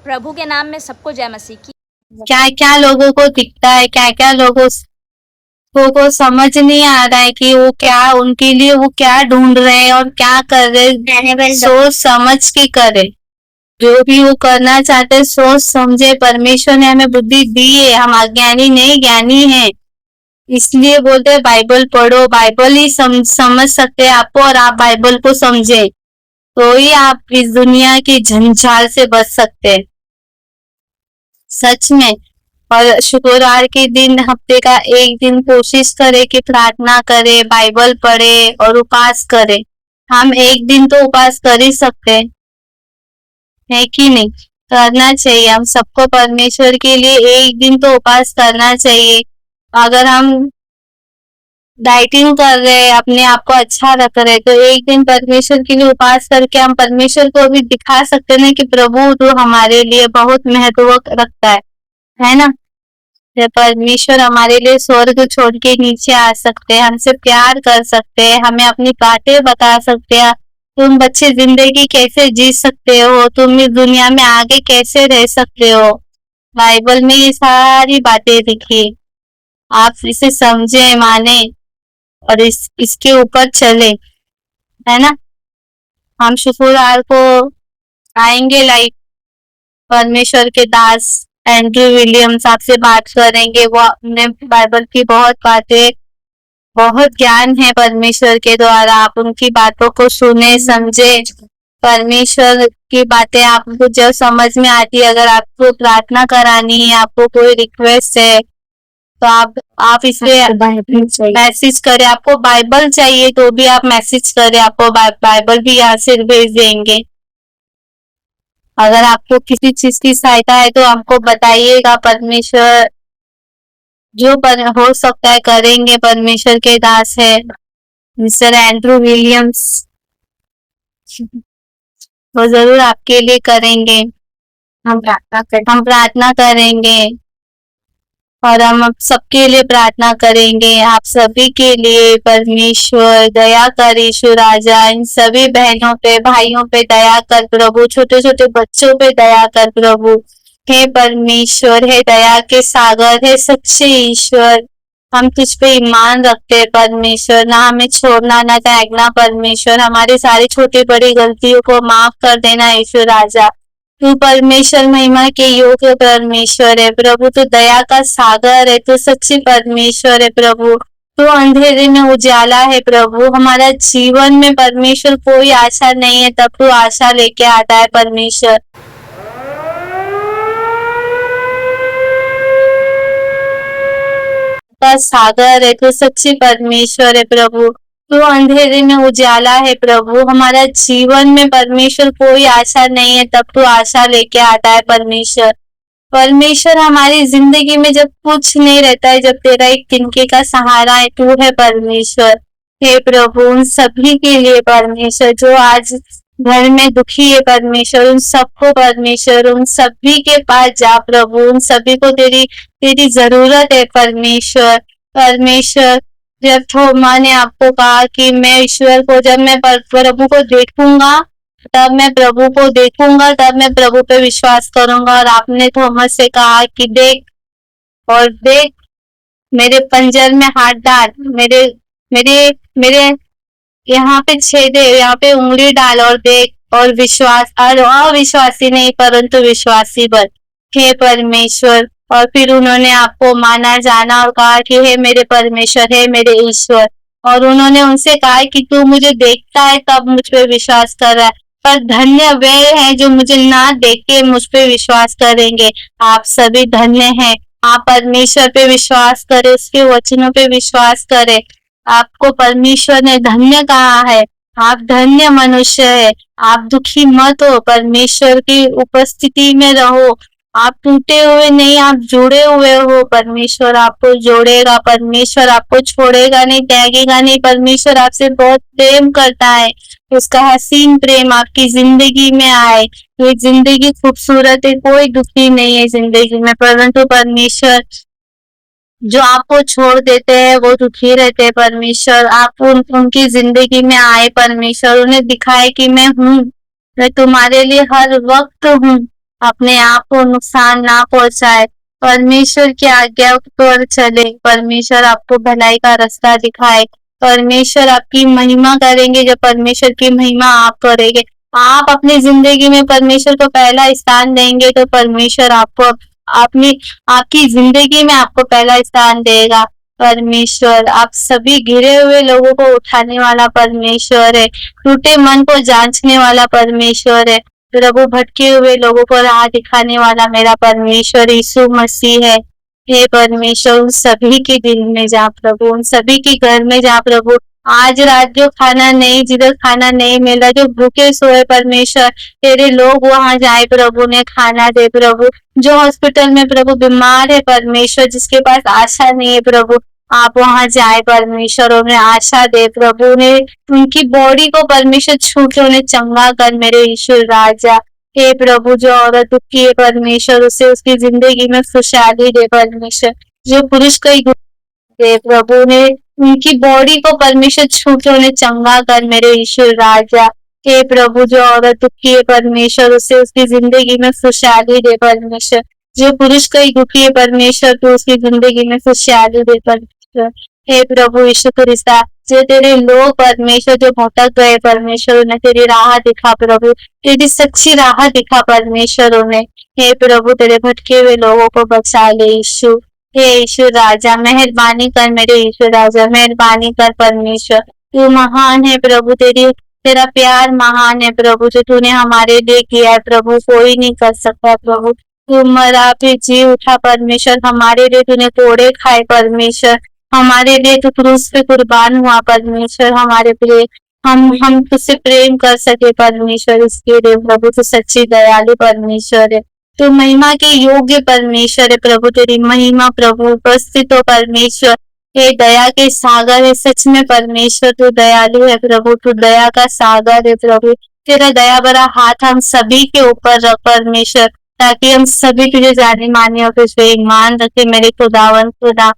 प्रभु के नाम में सबको जय मसीह की। क्या क्या लोगों को दिखता है, क्या क्या लोगों को समझ नहीं आ रहा है कि वो क्या, उनके लिए वो क्या ढूंढ रहे हैं और क्या कर रहे, सोच समझ के करे। जो भी वो करना चाहते सोच समझे। परमेश्वर ने हमें बुद्धि दी है, हम अज्ञानी नहीं ज्ञानी हैं। इसलिए बोलते हैं बाइबल पढ़ो, बाइबल ही समझ सकते हैं आपको, और आप बाइबल को समझे तो ही आप इस दुनिया की झंझाल से बच सकते हैं, सच में। और शुक्रवार के दिन हफ्ते का एक दिन कोशिश करे कि प्रार्थना करे, बाइबल पढ़े और उपवास करे। हम एक दिन तो उपवास कर ही सकते हैं, है कि नहीं? करना चाहिए हम सबको। परमेश्वर के लिए एक दिन तो उपवास करना चाहिए। अगर हम डाइटिंग कर रहे, अपने आप को अच्छा रख रहे, तो एक दिन परमेश्वर के लिए उपवास करके हम परमेश्वर को भी दिखा सकते हैं कि प्रभु तो हमारे लिए बहुत महत्व रखता है ना? परमेश्वर हमारे लिए स्वर्ग छोड़ के नीचे आ सकते हैं, हमसे प्यार कर सकते हैं, हमें अपनी बातें बता सकते हैं। तुम बच्चे जिंदगी कैसे जी सकते हो, तुम इस दुनिया में आगे कैसे रह सकते हो, बाइबल में ये सारी बातें लिखी। आप इसे समझे, माने और इसके ऊपर चले, है ना? हम शुक्रवार को आएंगे लाइव, परमेश्वर के दास एंड्रू विलियम्स आपसे बात करेंगे। वो अपने बाइबल की बहुत बातें, बहुत ज्ञान है परमेश्वर के द्वारा। आप उनकी बातों को सुने, समझे। परमेश्वर की बातें आपको जब समझ में आती है, अगर आपको प्रार्थना करानी है, आपको कोई रिक्वेस्ट है, तो आप इसे मैसेज करें। आपको बाइबल चाहिए तो भी आप मैसेज करें, आपको बाइबल भी यहाँ से भेज देंगे। अगर आपको किसी चीज की सहायता है तो हमको बताइएगा, परमेश्वर जो हो सकता है करेंगे। परमेश्वर के दास है मिस्टर एंड्रू विलियम्स, वो जरूर आपके लिए करेंगे। हम प्रार्थना करेंगे और हम सबके लिए प्रार्थना करेंगे, आप सभी के लिए। परमेश्वर दया कर, यीशु राजा इन सभी बहनों पे, भाइयों पे दया कर प्रभु, छोटे छोटे बच्चों पे दया कर प्रभु। हे परमेश्वर, हे दया के सागर, हे सच्चे ईश्वर, हम तुझ पे ईमान रखते हैं परमेश्वर। ना हमें छोड़ना ना त्यागना परमेश्वर। हमारी सारी छोटी बड़ी गलतियों को माफ कर देना यीशु राजा। तू परमेश्वर महिमा के योग्य परमेश्वर है प्रभु, तू दया का सागर है, तू सच्ची परमेश्वर है प्रभु। तू अंधेरे में उजाला है प्रभु। हमारा जीवन में परमेश्वर कोई आशा नहीं है, तब तू आशा लेके आता है परमेश्वर। का सागर है, तू सच्ची परमेश्वर है प्रभु। तू अंधेरे में उजाला है प्रभु। हमारा जीवन में परमेश्वर कोई आशा नहीं है, तब तू आशा लेके आता है परमेश्वर। परमेश्वर हमारी जिंदगी में जब कुछ नहीं रहता है, जब तेरा एक तिनके का सहारा है, तू है परमेश्वर। हे प्रभु, उन सभी के लिए परमेश्वर जो आज घर में दुखी है परमेश्वर, उन सबको परमेश्वर, उन सभी के पास जा प्रभु। उन सभी को तेरी जरूरत है परमेश्वर। परमेश्वर, जब थोमा ने आपको कहा कि मैं ईश्वर को, जब मैं प्रभु को देखूंगा तब मैं प्रभु को देखूंगा, तब मैं प्रभु पे विश्वास करूंगा। और आपने थॉमस से कहा कि देख और देख, मेरे पंजर में हाथ डाल, मेरे मेरे मेरे यहाँ पे छेद है, यहाँ पे उंगली डाल और देख, और विश्वास, और अविश्वासी नहीं परंतु विश्वासी बन। हे परमेश्वर, और फिर उन्होंने आपको माना, जाना और कहा कि हे मेरे परमेश्वर, हे मेरे ईश्वर। और उन्होंने उनसे कहा कि तू मुझे देखता है तब मुझ पे विश्वास कर रहा है, पर धन्य वे हैं जो मुझे ना देख के मुझ पे विश्वास करेंगे। आप सभी धन्य हैं। आप परमेश्वर पे विश्वास करें, उसके वचनों पे विश्वास करें। आपको परमेश्वर ने धन्य कहा है, आप धन्य मनुष्य है। आप दुखी मत हो, परमेश्वर की उपस्थिति में रहो। आप टूटे हुए नहीं, आप जुड़े हुए हो। परमेश्वर आपको जोड़ेगा, परमेश्वर आपको छोड़ेगा नहीं, त्यागेगा नहीं। परमेश्वर आपसे बहुत प्रेम करता है, उसका हसीन प्रेम आपकी जिंदगी में आए। ये जिंदगी खूबसूरत है, कोई दुखी नहीं है जिंदगी में, परंतु परमेश्वर जो आपको छोड़ देते हैं वो दुखी रहते हैं। परमेश्वर आप उनकी जिंदगी में आए, परमेश्वर उन्हें दिखाए कि मैं हूँ, मैं तुम्हारे लिए हर वक्त हूँ। अपने आप को नुकसान ना पहुंचाए, परमेश्वर की आज्ञा पर चले, परमेश्वर आपको भलाई का रास्ता दिखाए, परमेश्वर आपकी महिमा करेंगे। जब परमेश्वर की महिमा आप करेंगे, आप अपनी जिंदगी में परमेश्वर को पहला स्थान देंगे, तो परमेश्वर आपको अपनी आपकी जिंदगी में आपको पहला स्थान देगा। परमेश्वर आप सभी गिरे हुए लोगों को उठाने वाला परमेश्वर है, टूटे मन को जांचने वाला परमेश्वर है, प्रभु भटके हुए लोगों को राह दिखाने वाला मेरा परमेश्वर यीशु मसीह है। हे परमेश्वर, उन सभी के दिल में जा प्रभु, उन सभी के घर में जा प्रभु। आज रात जो खाना नहीं, जिधर खाना नहीं मिला, जो भूखे सोए परमेश्वर, तेरे लोग वहां जाए प्रभु, ने खाना दे प्रभु। जो हॉस्पिटल में प्रभु बीमार है परमेश्वर, जिसके पास आशा नहीं है प्रभु, आप वहां जाए परमेश्वर, उन्हें आशा दे प्रभु, उन्हें उनकी बॉडी को परमेश्वर छू के उन्हें चंगा कर मेरे ईश्वर राजा। हे प्रभु, जो औरत दुखी है परमेश्वर, उसे उसकी जिंदगी में खुशहाली दे परमेश्वर। जो पुरुष कई दे प्रभु, ने उनकी बॉडी को परमेश्वर छू के उन्हें चंगा कर मेरे ईश्वर राजा। हे प्रभु, जो औरत दुखी है परमेश्वर, उसे उसकी जिंदगी में खुशहाली दे परमेश्वर। जो पुरुष कई दुखी है परमेश्वर, तो उसकी जिंदगी में खुशहाली दे परमेश्वर। हे प्रभु यीशु क्रिस्ता, जो तेरे लोग परमेश्वर जो भटक गए परमेश्वर, उन्हें तेरी राह दिखा प्रभु, तेरी सच्ची राह दिखा परमेश्वर उन्हें। हे प्रभु, तेरे भटके हुए लोगों को बचा ले यीशु। हे ईश्वर राजा, मेहरबानी कर मेरे ईश्वर राजा, मेहरबानी कर परमेश्वर। तू महान है प्रभु, तेरा प्यार महान है प्रभु, जो तूने हमारे लिए किया है प्रभु, कोई नहीं कर सकता प्रभु। तू मरा फिर जी उठा परमेश्वर, हमारे लिए तूने कोड़े खाए परमेश्वर, हमारे लिए तू क्रूस पे कुर्बान हुआ परमेश्वर, हमारे लिए हम तुझसे प्रेम कर सके परमेश्वर, इसके लिए प्रभु तू सच्ची दयालु परमेश्वर है। तू महिमा के योग्य परमेश्वर है प्रभु, तेरी महिमा प्रभु उपस्थित हो परमेश्वर। हे दया के सागर है सच में परमेश्वर, तू दयालु है प्रभु, तू दया का सागर है प्रभु। तेरा दया भरा हाथ हम सभी के ऊपर रख परमेश्वर, ताकि हम सभी तुझे जाने माने और तुझे ईमान रखे मेरे खुदावन खुदा।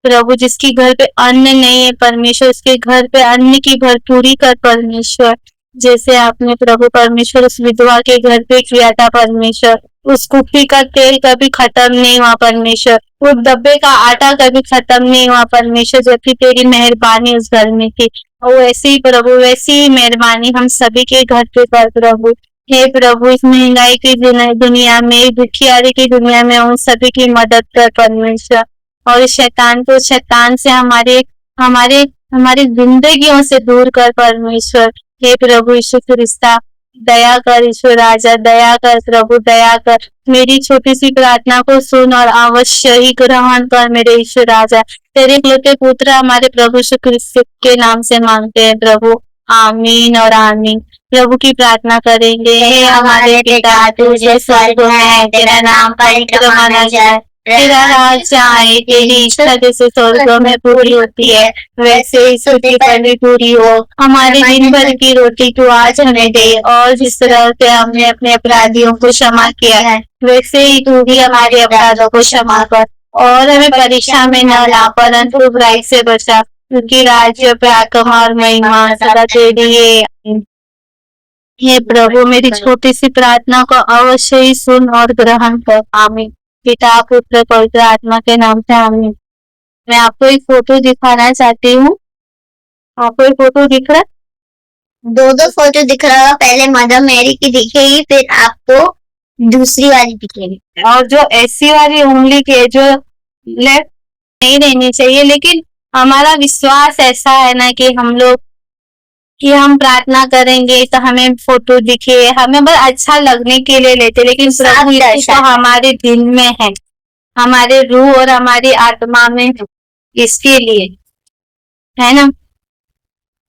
प्रभु, जिसकी घर पे अन्न नहीं है परमेश्वर, उसके घर पे अन्न की भरपूरी कर परमेश्वर। जैसे आपने प्रभु परमेश्वर उस विधवा के घर पे किया था परमेश्वर, उस कुफी का तेल कभी खत्म नहीं हुआ परमेश्वर, उस डब्बे का आटा कभी खत्म नहीं हुआ परमेश्वर, जबकि तेरी मेहरबानी उस घर में थी। और वैसे ही प्रभु, वैसी ही मेहरबानी हम सभी के घर पे कर प्रभु। हे प्रभु, इस महंगाई की दुनिया में, दुखियारी की दुनिया में उन सभी की मदद कर परमेश्वर। और इस शैतान से हमारे हमारे हमारी जिंदगियों से दूर कर परमेश्वर। हे प्रभु यीशु क्रिस्ता, दया कर ईश्वर राजा, दया कर प्रभु, दया कर। मेरी छोटी सी प्रार्थना को सुन और अवश्य ही ग्रहण कर मेरे ईश्वर राजा। तेरे इकलौते पुत्र हमारे प्रभु यीशु क्रिस्त के नाम से मांगते हैं प्रभु, आमीन और आमीन। प्रभु की प्रार्थना करेंगे। हे हमारे पिता, तू जो स्वर्ग में है, तेरा नाम पवित्र माना जाए, तेरा राज आए, तेरी इच्छा जैसे स्वर्ग में पूरी होती है, वैसे ही पृथ्वी पर भी पूरी हो। हमारे दिन भर की रोटी तू आज हमें दे, और जिस तरह से हमने अपने अपराधियों को क्षमा किया है, वैसे ही तू भी हमारे अपराधों को क्षमा कर, और हमें परीक्षा में न ला, परंतु बुराई से बचा, क्योंकि राज्य, पराक्रम और महिमा सदा तेरी है। हे प्रभु, मेरी छोटी सी प्रार्थना को अवश्य ही सुन और ग्रहण कर, आमीन। पिता, पुत्र, पवित्र आत्मा के नाम से आमीन। मैं आपको एक फोटो दिखाना चाहती हूँ। आपको एक फोटो दिख रहा है? दो फोटो दिख रहा है, पहले मदर मैरी की दिखेगी, फिर आपको दूसरी वाली दिखेगी। और जो ऐसी वाली उंगली की है, जो लेफ्ट नहीं रहनी चाहिए, लेकिन हमारा विश्वास ऐसा है ना कि हम प्रार्थना करेंगे तो हमें फोटो दिखे, हमें बस अच्छा लगने के लिए लेते, लेकिन प्रभु यीशु तो हमारे दिल में है, हमारे रूह और हमारी आत्मा में है, इसके लिए है ना।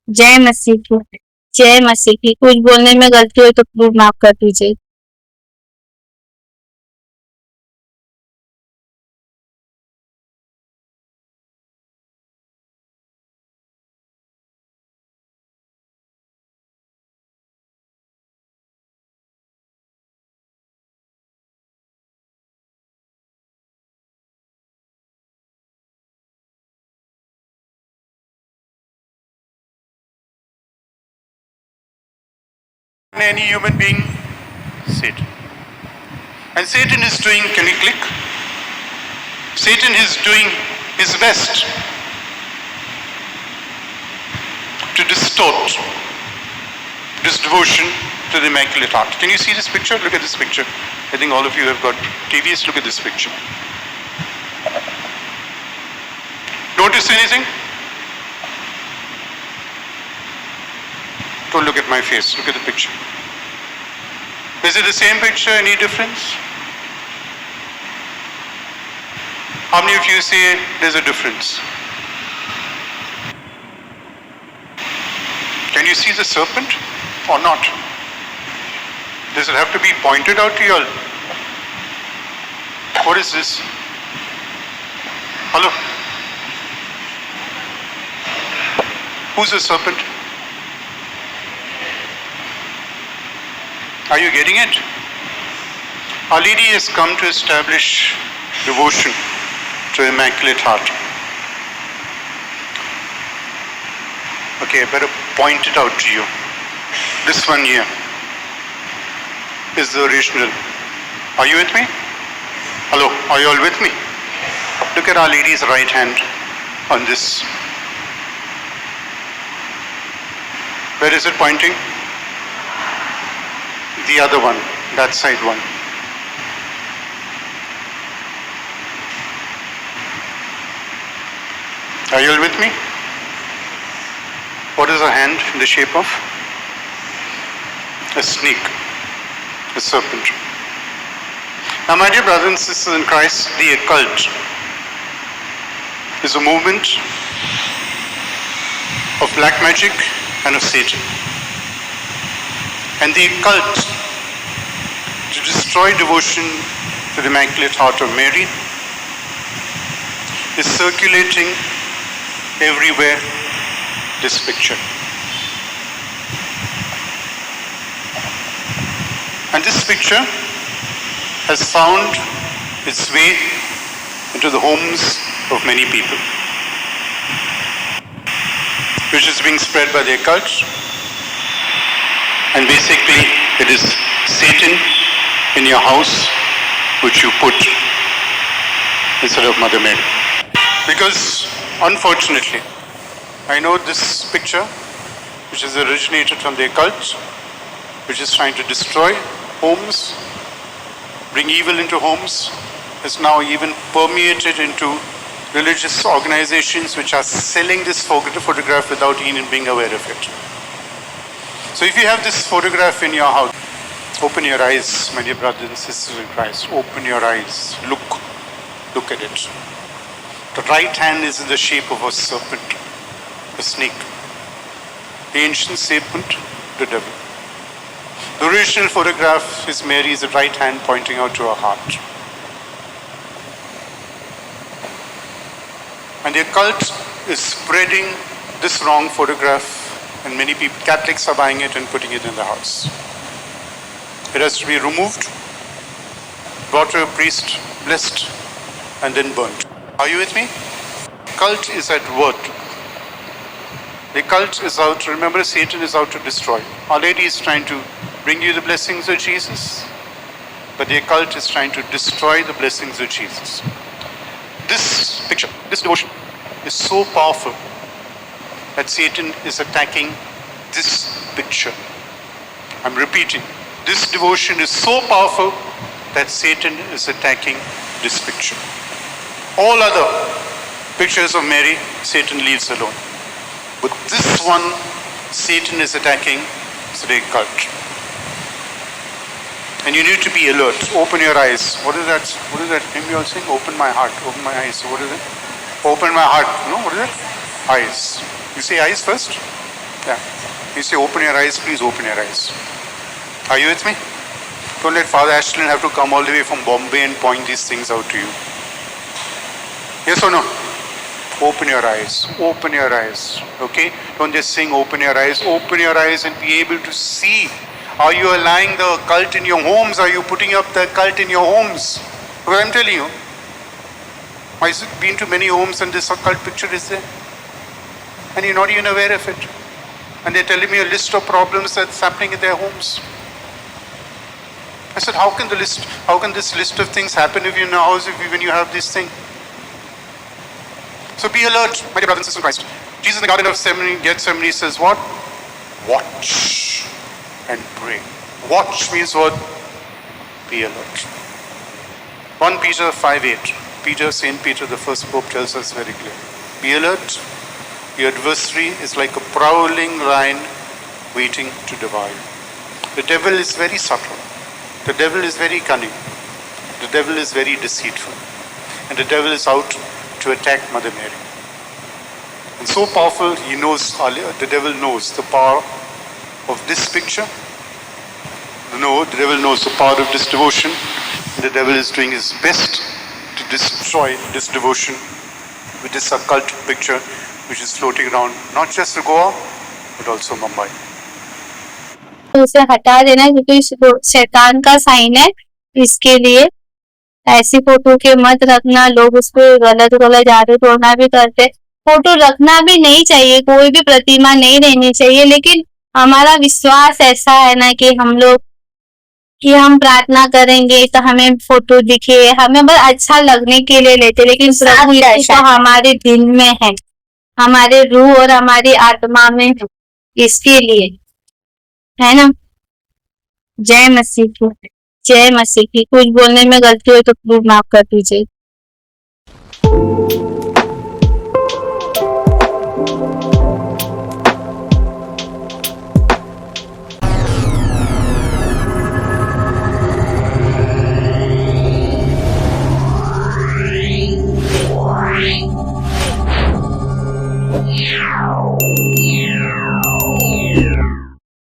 जय मसीह की, जय मसीह की। कुछ बोलने में गलती हो तो प्लीज माफ कर दीजिए। Any human being sit. And Satan is doing, can we click? Satan is doing his best to distort this devotion to the Immaculate Heart. Can you see this picture? Look at this picture. I think all of you have got TVs. Look at this picture. Notice anything? Don't look at my face. Look at the picture. Is it the same picture? Any difference? How many of you say there's a difference? Can you see the serpent or not? Does it have to be pointed out to you all? What is this? Hello? Who's the serpent? Are you getting it? Our Lady has come to establish devotion to the Immaculate Heart. Okay, I better point it out to you. This one here is the original. Are you with me? Hello, are you all with me? Look at Our Lady's right hand on this. Where is it pointing? The other one, that side one. Are you all with me? What is a hand in the shape of? A snake, a serpent. Now, my dear brothers and sisters in Christ, the occult is a movement of black magic and of Satan. And the occult, to destroy devotion to the Immaculate Heart of Mary, is circulating everywhere this picture. And this picture has found its way into the homes of many people, which is being spread by the occult. And basically, it is Satan in your house which you put instead of Mother Mary. Because, unfortunately, I know this picture, which is originated from the occult, which is trying to destroy homes, bring evil into homes, is now even permeated into religious organizations which are selling this photograph without even being aware of it. So if you have this photograph in your house, open your eyes, my dear brothers and sisters in Christ. Open your eyes. Look at it. The right hand is in the shape of a serpent, a snake. The ancient serpent, the devil. The original photograph is Mary's right hand pointing out to her heart. And the occult is spreading this wrong photograph, and many people, Catholics, are buying it and putting it in the house. It has to be removed, brought to a priest, blessed, and then burnt. Are you with me? Cult is at work. The cult is out, remember, Satan is out to destroy. Our Lady is trying to bring you the blessings of Jesus, but the occult is trying to destroy the blessings of Jesus. This picture, this devotion is so powerful that Satan is attacking this picture. I'm repeating, this devotion is so powerful that Satan is attacking this picture. All other pictures of Mary, Satan leaves alone. But this one, Satan is attacking the occult. And you need to be alert. Open your eyes. What is that? What is that hymn you are saying? Open my heart, open my eyes. What is it? Open my heart. No, what is it? Eyes. You say eyes first? Yeah. You say open your eyes, please open your eyes. Are you with me? Don't let Father Ashton have to come all the way from Bombay and point these things out to you. Yes or no? Open your eyes. Open your eyes. Okay? Don't just sing open your eyes. Open your eyes and be able to see. Are you allowing the occult in your homes? Are you putting up the occult in your homes? Because I'm telling you, I've been to many homes and this occult picture is there. And you're not even aware of it. And they're telling me a list of problems that's happening in their homes. I said, how can this list of things happen if you're in a house when you have this thing? So be alert, my dear brothers and sisters in Christ. Jesus in the Garden of Gethsemane says what? Watch and pray. Watch means what? Be alert. 1 Peter 5:8. Saint Peter, the first Pope, tells us very clearly. Be alert. Your adversary is like a prowling lion waiting to devour you. The devil is very subtle. The devil is very cunning. The devil is very deceitful. And the devil is out to attack Mother Mary. And so powerful, the devil knows the power of this picture. The devil knows the power of this devotion. And the devil is doing his best to destroy this devotion with this occult picture which is floating around not just Goa but also Mumbai. उसे हटा देना क्योंकि शैतान का sign है। इसके लिए ऐसी फोटो के मत रखना। लोग उस पर गलत जादू टोना भी करते। फोटो रखना भी नहीं चाहिए, कोई भी प्रतिमा नहीं रहनी चाहिए, लेकिन हमारा विश्वास ऐसा है ना कि हम प्रार्थना करेंगे तो हमें फोटो दिखे, हमें बस अच्छा लगने के लिए लेते, लेकिन प्रभु यीशु तो हमारे दिल में है, हमारे रूह और हमारी आत्मा में है, इसके लिए है ना। जय मसीह की। कुछ बोलने में गलती हो तो प्लीज माफ कर दीजिए।